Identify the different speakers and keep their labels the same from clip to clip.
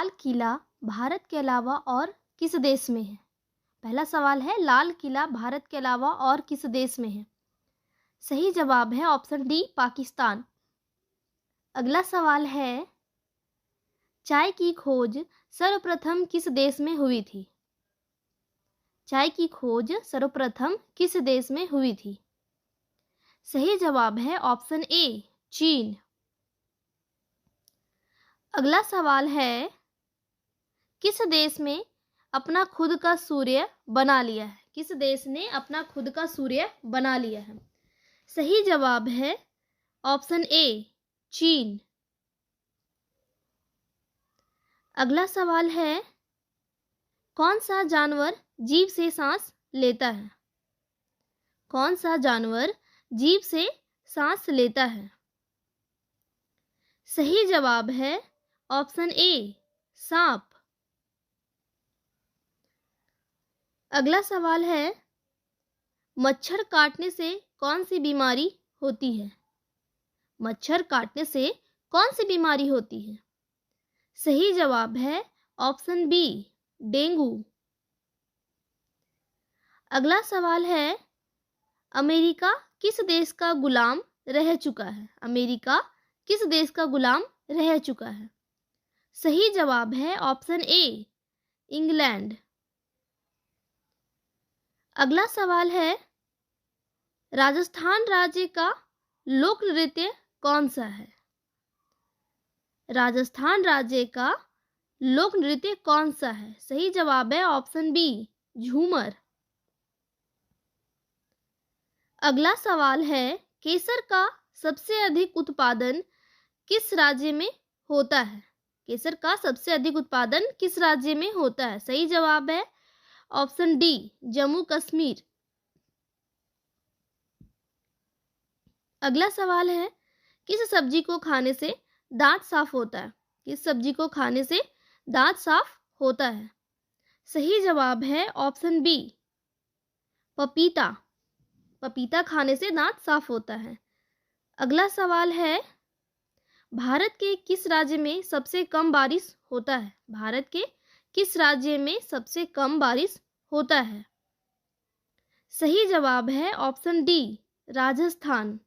Speaker 1: लाल किला भारत के अलावा और किस देश में है? पहला सवाल है, लाल किला भारत के अलावा और किस देश में है? सही जवाब है ऑप्शन डी, पाकिस्तान। अगला सवाल है, चाय की खोज सर्वप्रथम किस देश में हुई थी? चाय की खोज सर्वप्रथम किस देश में हुई थी? सही जवाब है ऑप्शन ए, चीन। अगला सवाल है, किस देश में अपना खुद का सूर्य बना लिया है? किस देश ने अपना खुद का सूर्य बना लिया है? सही जवाब है ऑप्शन ए, चीन। अगला सवाल है, कौन सा जानवर जीभ से सांस लेता है? कौन सा जानवर जीभ से सांस लेता है? सही जवाब है ऑप्शन ए, सांप। अगला सवाल है, मच्छर काटने से कौन सी बीमारी होती है? मच्छर काटने से कौन सी बीमारी होती है? सही जवाब है ऑप्शन बी, डेंगू। अगला सवाल है, अमेरिका किस देश का गुलाम रह चुका है? अमेरिका किस देश का गुलाम रह चुका है? सही जवाब है ऑप्शन ए, इंग्लैंड। अगला सवाल है, राजस्थान राज्य का लोक नृत्य कौन सा है? राजस्थान राज्य का लोक नृत्य कौन सा है? सही जवाब है ऑप्शन बी, झूमर। अगला सवाल है, केसर का सबसे अधिक उत्पादन किस राज्य में होता है? केसर का सबसे अधिक उत्पादन किस राज्य में होता है? सही जवाब है ऑप्शन डी, जम्मू कश्मीर। अगला सवाल है, किस सब्जी को खाने से दांत साफ होता है? किस सब्जी को खाने से दांत साफ होता है? सही जवाब है ऑप्शन बी, पपीता। पपीता खाने से दांत साफ होता है। अगला सवाल है, भारत के किस राज्य में सबसे कम बारिश होता है? भारत के किस राज्य में सबसे कम बारिश होता है? सही जवाब है ऑप्शन डी, राजस्थान।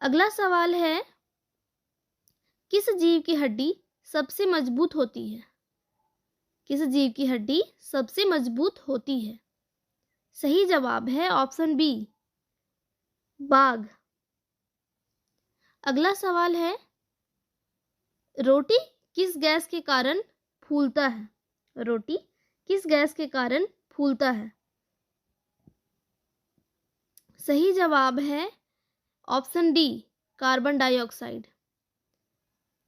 Speaker 1: अगला सवाल है, किस जीव की हड्डी सबसे मजबूत होती है? किस जीव की हड्डी सबसे मजबूत होती है? सही जवाब है ऑप्शन बी, बाघ। अगला सवाल है, रोटी किस गैस के कारण फूलता है? रोटी किस गैस के कारण फूलता है? सही जवाब है ऑप्शन डी, कार्बन डाइऑक्साइड।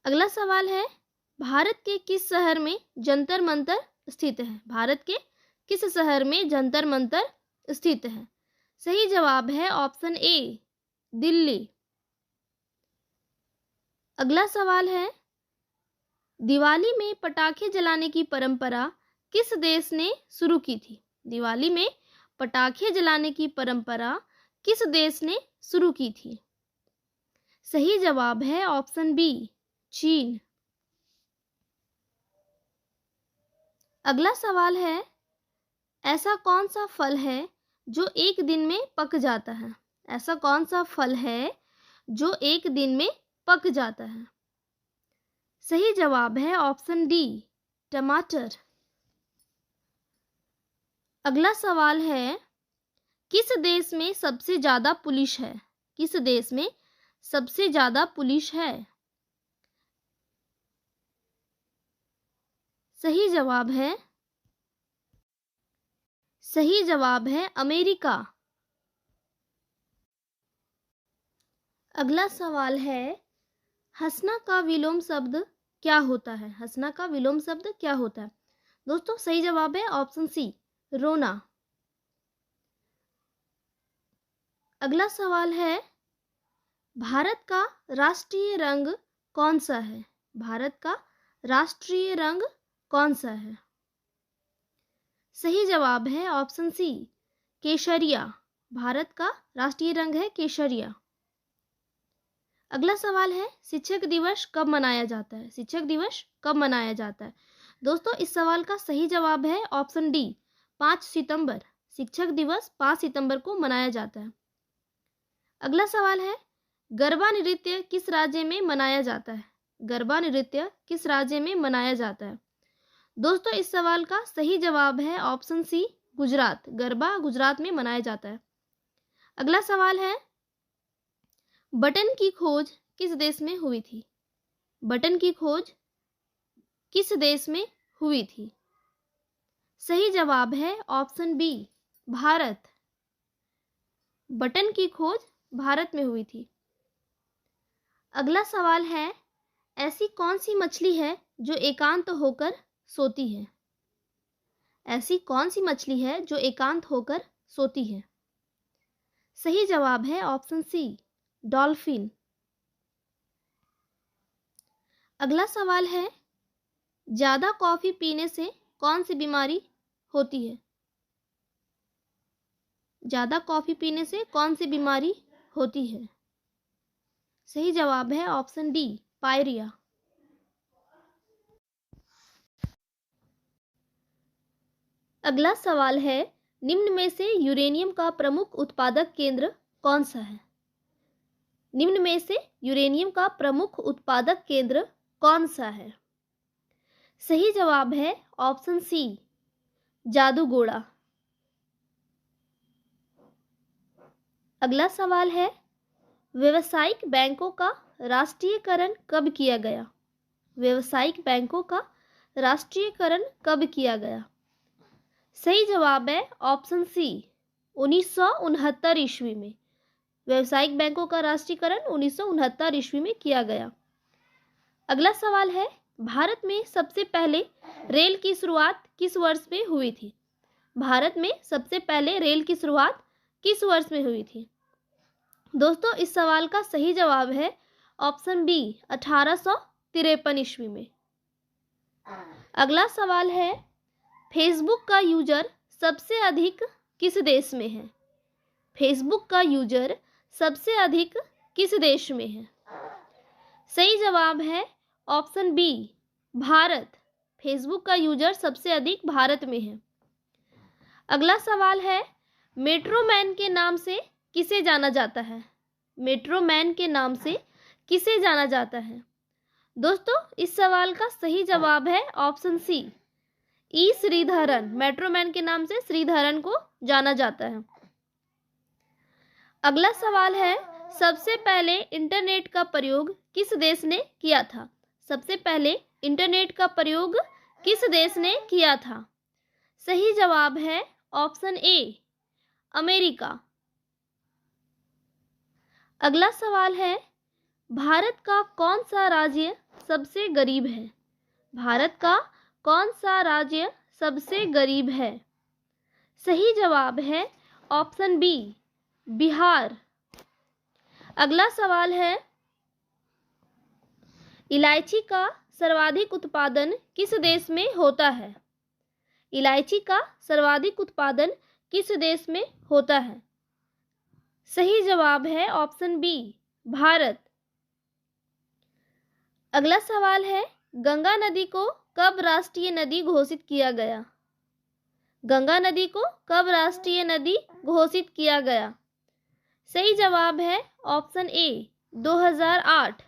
Speaker 1: अगला सवाल है, भारत के किस शहर में जंतर मंतर स्थित है? भारत के किस शहर में जंतर मंतर स्थित है? सही जवाब है ऑप्शन ए, दिल्ली। अगला सवाल है, दिवाली में पटाखे जलाने की परंपरा किस देश ने शुरू की थी? दिवाली में पटाखे जलाने की परंपरा किस देश ने शुरू की थी? सही जवाब है ऑप्शन बी, चीन। अगला सवाल है, ऐसा कौन सा फल है जो एक दिन में पक जाता है? ऐसा कौन सा फल है जो एक दिन में पक जाता है? सही जवाब है ऑप्शन डी, टमाटर। अगला सवाल है, किस देश में सबसे ज्यादा पुलिस है? किस देश में सबसे ज्यादा पुलिस है? सही जवाब है अमेरिका। अगला सवाल है, हंसना का विलोम शब्द क्या होता है? हंसना का विलोम शब्द क्या होता है? दोस्तों सही जवाब है ऑप्शन सी, रोना। अगला सवाल है, भारत का राष्ट्रीय रंग कौन सा है? भारत का राष्ट्रीय रंग कौन सा है? सही जवाब है ऑप्शन सी, केसरिया। भारत का राष्ट्रीय रंग है केसरिया। अगला सवाल है, शिक्षक दिवस कब मनाया जाता है? शिक्षक दिवस कब मनाया जाता है? दोस्तों, इस सवाल का सही जवाब है ऑप्शन डी, 5 सितंबर। शिक्षक दिवस 5 सितंबर को मनाया जाता है। अगला सवाल है, गरबा नृत्य किस राज्य में मनाया जाता है? गरबा नृत्य किस राज्य में मनाया जाता है? दोस्तों, इस सवाल का सही जवाब है ऑप्शन सी, गुजरात। गरबा गुजरात में मनाया जाता है। अगला सवाल है, बटन की खोज किस देश में हुई थी? बटन की खोज किस देश में हुई थी? सही जवाब है ऑप्शन बी, भारत। बटन की खोज भारत में हुई थी। अगला सवाल है, ऐसी कौन सी मछली है जो एकांत होकर सोती है? ऐसी कौन सी मछली है जो एकांत होकर सोती है? सही जवाब है ऑप्शन सी, डॉल्फिन। अगला सवाल है, ज्यादा कॉफी पीने से कौन सी बीमारी होती है? ज्यादा कॉफी पीने से कौन सी बीमारी होती है? सही जवाब है ऑप्शन डी, पायरिया। अगला सवाल है, निम्न में से यूरेनियम का प्रमुख उत्पादक केंद्र कौन सा है? निम्न में से यूरेनियम का प्रमुख उत्पादक केंद्र कौन सा है? सही जवाब है ऑप्शन सी, जादूगोड़ा। अगला सवाल है, व्यावसायिक बैंकों का राष्ट्रीयकरण कब किया गया? व्यावसायिक बैंकों का राष्ट्रीयकरण कब किया गया? सही जवाब है ऑप्शन सी, 1969 ईस्वी में। व्यावसायिक बैंकों का राष्ट्रीयकरण 1969 ईस्वी में किया गया। अगला सवाल है, भारत में सबसे पहले रेल की शुरुआत किस वर्ष में हुई थी? भारत में सबसे पहले रेल की शुरुआत किस वर्ष में हुई थी? दोस्तों, इस सवाल का सही जवाब है ऑप्शन बी, 1853 ईस्वी में। अगला सवाल है, फेसबुक का यूजर सबसे अधिक किस देश में है? फेसबुक का यूजर सबसे अधिक किस देश में है? सही जवाब है ऑप्शन बी, भारत। फेसबुक का यूजर सबसे अधिक भारत में है। अगला सवाल है, मेट्रो मैन के नाम से किसे जाना जाता है? मेट्रो मैन के नाम से किसे जाना जाता है? दोस्तों, इस सवाल का सही जवाब है ऑप्शन सी, ई श्रीधरन। मेट्रो मैन के नाम से श्रीधरन को जाना जाता है। अगला सवाल है, सबसे पहले इंटरनेट का प्रयोग किस देश ने किया था? सबसे पहले इंटरनेट का प्रयोग किस देश ने किया था? सही जवाब है ऑप्शन ए, अमेरिका। अगला सवाल है, भारत का कौन सा राज्य सबसे गरीब है? भारत का कौन सा राज्य सबसे गरीब है? सही जवाब है ऑप्शन बी, बिहार। अगला सवाल है, इलायची का सर्वाधिक उत्पादन किस देश में होता है? इलायची का सर्वाधिक उत्पादन किस देश में होता है? सही जवाब है ऑप्शन बी, भारत। अगला सवाल है, गंगा नदी को कब राष्ट्रीय नदी घोषित किया गया? गंगा नदी को कब राष्ट्रीय नदी घोषित किया गया? सही जवाब है ऑप्शन ए, 2008।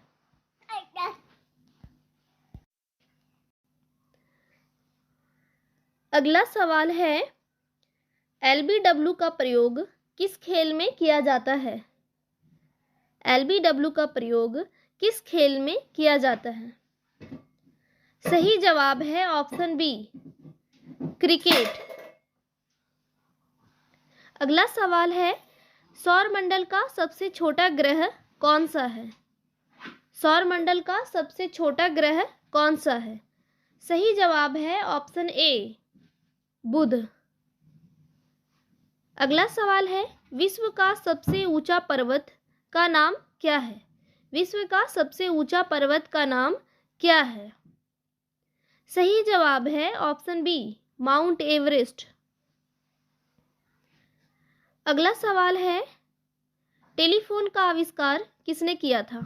Speaker 1: अगला सवाल है, एलबीडब्ल्यू का प्रयोग किस खेल में किया जाता है? एलबीडब्ल्यू का प्रयोग किस खेल में किया जाता है? सही जवाब है ऑप्शन बी, क्रिकेट। अगला सवाल है, सौरमंडल का सबसे छोटा ग्रह कौन सा है? सौरमंडल का सबसे छोटा ग्रह कौन सा है? सही जवाब है ऑप्शन ए, बुध। अगला सवाल है, विश्व का सबसे ऊंचा पर्वत का नाम क्या है? विश्व का सबसे ऊंचा पर्वत का नाम क्या है? सही जवाब है ऑप्शन बी, माउंट एवरेस्ट। अगला सवाल है, टेलीफोन का आविष्कार किसने किया था?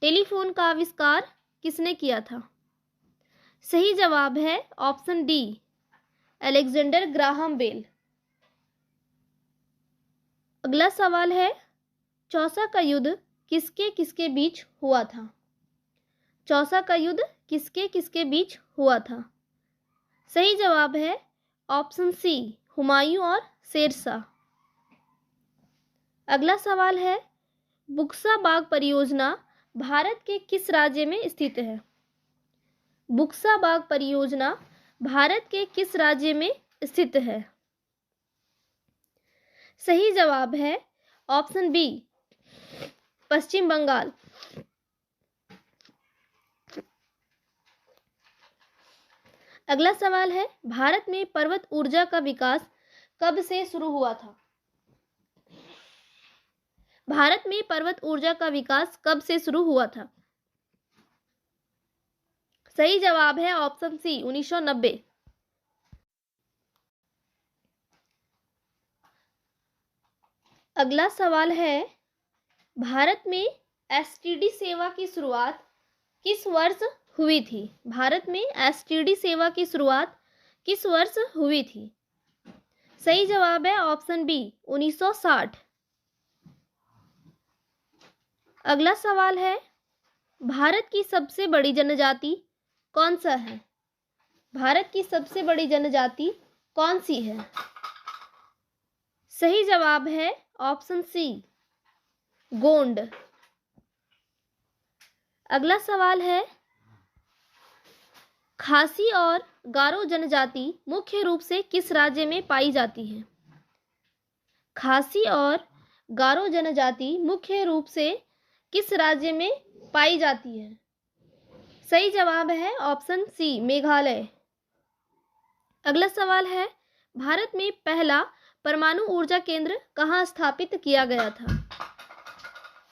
Speaker 1: टेलीफोन का आविष्कार किसने किया था? सही जवाब है option D, Alexander Graham Bell. अगला सवाल है, चौसा का युद्ध किसके किसके बीच हुआ था? चौसा का युद्ध किसके किसके बीच हुआ था? सही जवाब है ऑप्शन सी, हुमायूं और शेरशाह। अगला सवाल है, बुक्सा बाग परियोजना भारत के किस राज्य में स्थित है? बुक्सा बाग परियोजना भारत के किस राज्य में स्थित है? सही जवाब है ऑप्शन बी, पश्चिम बंगाल। अगला सवाल है, भारत में पर्वत ऊर्जा का विकास कब से शुरू हुआ था? भारत में पर्वत ऊर्जा का विकास कब से शुरू हुआ था? सही जवाब है ऑप्शन सी, 1990। अगला सवाल है, भारत में एसटीडी सेवा की शुरुआत किस वर्ष हुई थी? भारत में एसटीडी सेवा की शुरुआत किस वर्ष हुई थी? सही जवाब है ऑप्शन बी, 1960। अगला सवाल है, भारत की सबसे बड़ी जनजाति कौन सा है? भारत की सबसे बड़ी जनजाति कौन सी है? सही जवाब है ऑप्शन सी, गोंड। अगला सवाल है, खासी और गारो जनजाति मुख्य रूप से किस राज्य में पाई जाती है? खासी और गारो जनजाति मुख्य रूप से किस राज्य में पाई जाती है? सही जवाब है ऑप्शन सी, मेघालय। अगला सवाल है, भारत में पहला परमाणु ऊर्जा केंद्र कहाँ स्थापित किया गया था?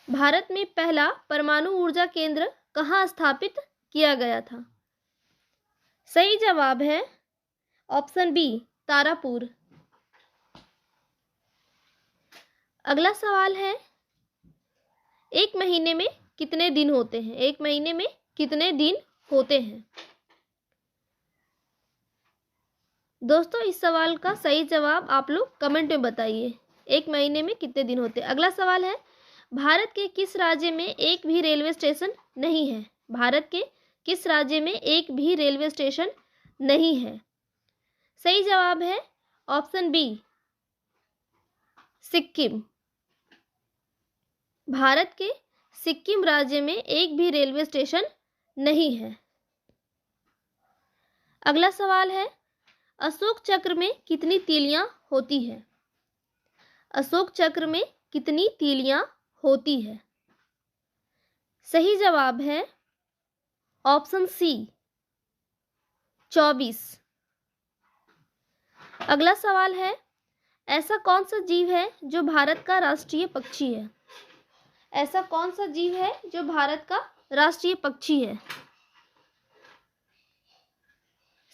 Speaker 1: भारत में पहला परमाणु ऊर्जा केंद्र कहाँ स्थापित किया गया था? सही जवाब है ऑप्शन बी, तारापुर। अगला सवाल है, एक महीने में कितने दिन होते हैं? एक महीने में कितने दिन होते हैं? दोस्तों, इस सवाल का सही जवाब आप लोग कमेंट में बताइए, एक महीने में कितने दिन होते हैं। अगला सवाल है, भारत के किस राज्य में एक भी रेलवे स्टेशन नहीं है? भारत के किस राज्य में एक भी रेलवे स्टेशन नहीं है? सही जवाब है ऑप्शन बी, सिक्किम। भारत के सिक्किम राज्य में एक भी रेलवे स्टेशन नहीं है। अगला सवाल है, अशोक चक्र में कितनी तीलियां होती है? अशोक चक्र में कितनी तीलियां होती है? सही जवाब है ऑप्शन सी, 24। अगला सवाल है, ऐसा कौन सा जीव है जो भारत का राष्ट्रीय पक्षी है? ऐसा कौन सा जीव है जो भारत का राष्ट्रीय पक्षी है?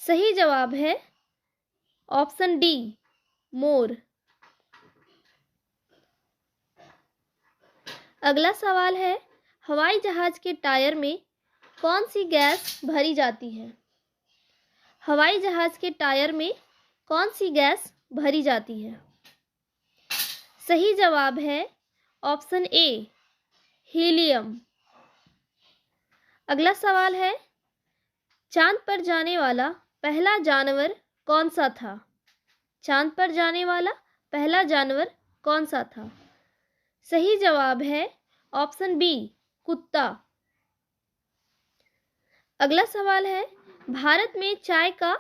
Speaker 1: सही जवाब है ऑप्शन डी, मोर। अगला सवाल है, हवाई जहाज के टायर में कौन सी गैस भरी जाती है? हवाई जहाज के टायर में कौन सी गैस भरी जाती है? सही जवाब है ऑप्शन ए, हीलियम। अगला सवाल है, चांद पर जाने वाला पहला जानवर कौन सा था? चांद पर जाने वाला पहला जानवर कौन सा था? सही जवाब है ऑप्शन बी, कुत्ता। अगला सवाल है, भारत में चाय का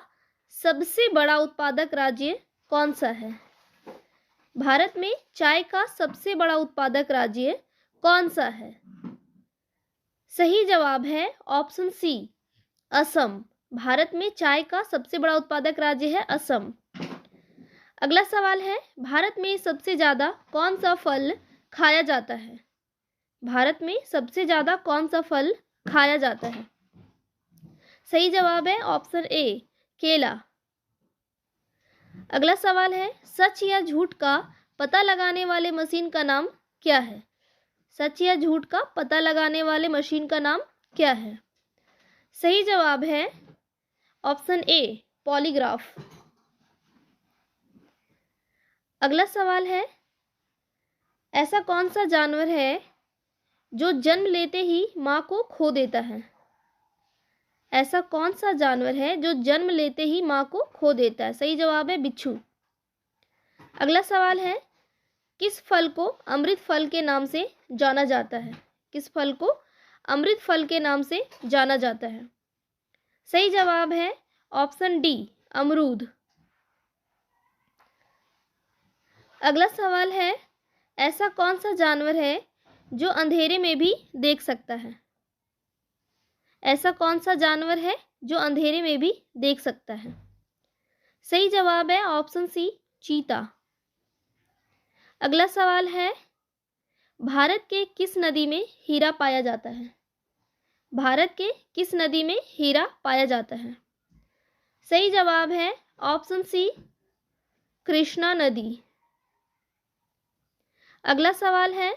Speaker 1: सबसे बड़ा उत्पादक राज्य कौन सा है? भारत में चाय का सबसे बड़ा उत्पादक राज्य कौन सा है? सही जवाब है ऑप्शन सी, असम। भारत में चाय का सबसे बड़ा उत्पादक राज्य है असम। अगला सवाल है, भारत में सबसे ज्यादा कौन सा फल खाया जाता है? भारत में सबसे ज्यादा कौन सा फल खाया जाता है? सही जवाब है ऑप्शन ए, केला। अगला सवाल है, सच या झूठ का पता लगाने वाले मशीन का नाम क्या है? सच या झूठ का पता लगाने वाले मशीन का नाम क्या है? सही जवाब है ऑप्शन ए, पॉलीग्राफ। अगला सवाल है, ऐसा कौन सा जानवर है जो जन्म लेते ही मां को खो देता है? ऐसा कौन सा जानवर है जो जन्म लेते ही मां को खो देता है? सही जवाब है बिच्छू। अगला सवाल है, किस फल को अमृत फल के नाम से जाना जाता है? किस फल को अमृत फल के नाम से जाना जाता है? सही जवाब है ऑप्शन डी, अमरूद। अगला सवाल है, ऐसा कौन सा जानवर है जो अंधेरे में भी देख सकता है? ऐसा कौन सा जानवर है जो अंधेरे में भी देख सकता है? सही जवाब है ऑप्शन सी, चीता। अगला सवाल है, भारत के किस नदी में हीरा पाया जाता है? भारत के किस नदी में हीरा पाया जाता है? सही जवाब है ऑप्शन सी, कृष्णा नदी। अगला सवाल है,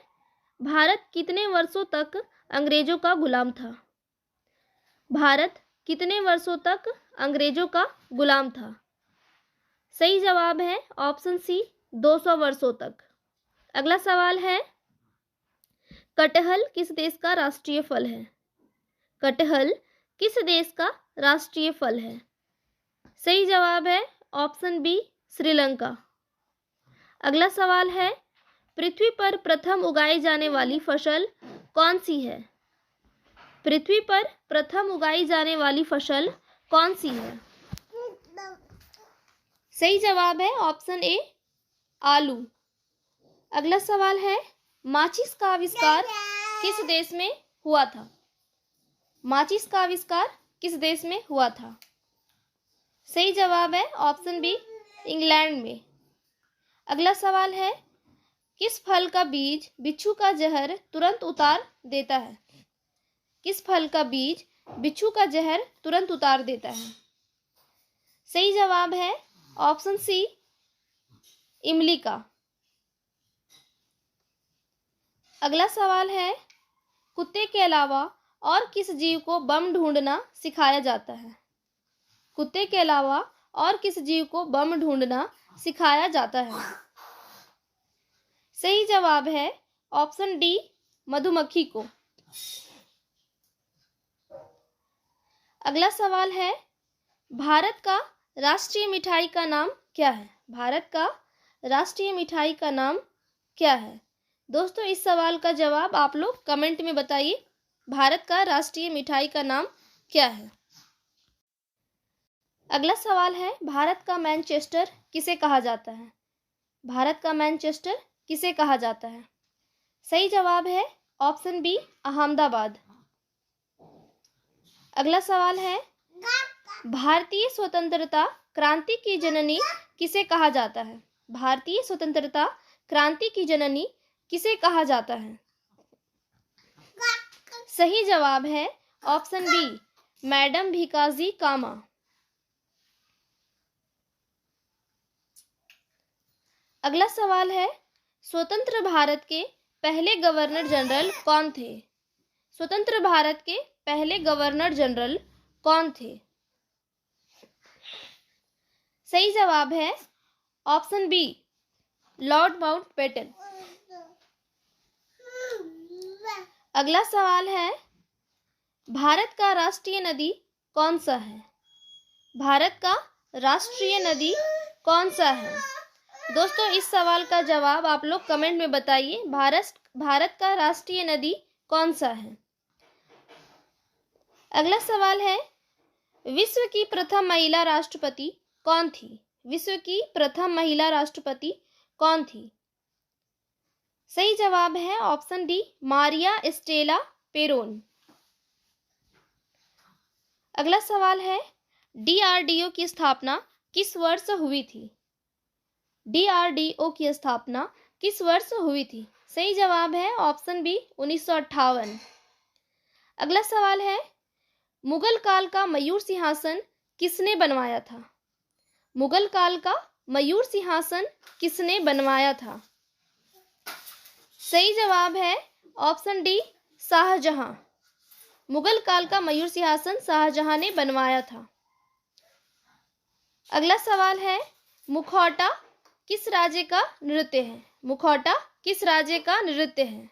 Speaker 1: भारत कितने वर्षों तक अंग्रेजों का गुलाम था? भारत कितने वर्षों तक अंग्रेजों का गुलाम था? सही जवाब है ऑप्शन सी, 200 वर्षों तक। अगला सवाल है, कटहल किस देश का राष्ट्रीय फल है? कटहल किस देश का राष्ट्रीय फल है? सही जवाब है ऑप्शन बी, श्रीलंका। अगला सवाल है, पृथ्वी पर प्रथम उगाई जाने वाली फसल कौन सी है? पृथ्वी पर प्रथम उगाई जाने वाली फसल कौन सी है? सही जवाब है ऑप्शन ए, आलू। अगला सवाल है, माचिस का आविष्कार किस देश में हुआ था? माचिस का आविष्कार किस देश में हुआ था? सही जवाब है ऑप्शन बी, इंग्लैंड में। अगला सवाल है, किस फल का बीज बिच्छू का जहर तुरंत उतार देता है? किस फल का बीज बिच्छू का जहर तुरंत उतार देता है? सही जवाब है ऑप्शन सी, इमली का। अगला सवाल है, कुत्ते के अलावा और किस जीव को बम ढूंढना सिखाया जाता है? कुत्ते के अलावा और किस जीव को बम ढूंढना सिखाया जाता है? सही जवाब है ऑप्शन डी, मधुमक्खी को। अगला सवाल है, भारत का राष्ट्रीय मिठाई का नाम क्या है? भारत का राष्ट्रीय मिठाई का नाम क्या है? दोस्तों, इस सवाल का जवाब आप लोग कमेंट में बताइए। भारत का राष्ट्रीय मिठाई का नाम क्या है? अगला सवाल है, भारत का मैनचेस्टर किसे कहा जाता है? भारत का मैनचेस्टर किसे कहा जाता है? सही जवाब है ऑप्शन बी, अहमदाबाद। अगला सवाल है, भारतीय स्वतंत्रता क्रांति की जननी किसे कहा जाता है? भारतीय स्वतंत्रता क्रांति की जननी किसे कहा जाता है? सही जवाब है ऑप्शन बी, मैडम भिकाजी कामा। अगला सवाल है, स्वतंत्र भारत के पहले गवर्नर जनरल कौन थे? स्वतंत्र भारत के पहले गवर्नर जनरल कौन थे? सही जवाब है ऑप्शन बी, लॉर्ड माउंटबेटन। अगला सवाल है, भारत का राष्ट्रीय नदी कौन सा है? भारत का राष्ट्रीय नदी कौन सा है? दोस्तों, इस सवाल का जवाब आप लोग कमेंट में बताइए। भारत का राष्ट्रीय नदी कौन सा है? अगला सवाल है, विश्व की प्रथम महिला राष्ट्रपति कौन थी? विश्व की प्रथम महिला राष्ट्रपति कौन थी? सही जवाब है ऑप्शन डी, मारिया एस्टेला पेरोन। अगला सवाल है, डीआरडीओ की स्थापना किस वर्ष हुई थी? डीआरडीओ की स्थापना किस वर्ष हुई थी? सही जवाब है ऑप्शन बी, 1958। अगला सवाल है, मुगल काल का मयूर सिंहासन किसने बनवाया था? मुगल काल का मयूर सिंहासन किसने बनवाया था? सही जवाब है ऑप्शन डी शाहजहां। मुगल काल का मयूर सिंहासन शाहजहां ने बनवाया था। अगला सवाल है, मुखौटा किस राज्य का नृत्य है? मुखौटा किस राज्य का नृत्य है?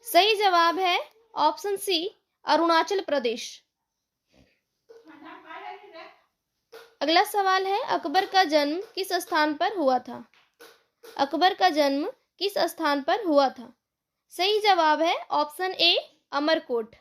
Speaker 1: सही जवाब है ऑप्शन सी अरुणाचल प्रदेश। अगला सवाल है, अकबर का जन्म किस स्थान पर हुआ था? अकबर का जन्म किस स्थान पर हुआ था? सही जवाब है ऑप्शन ए अमरकोट।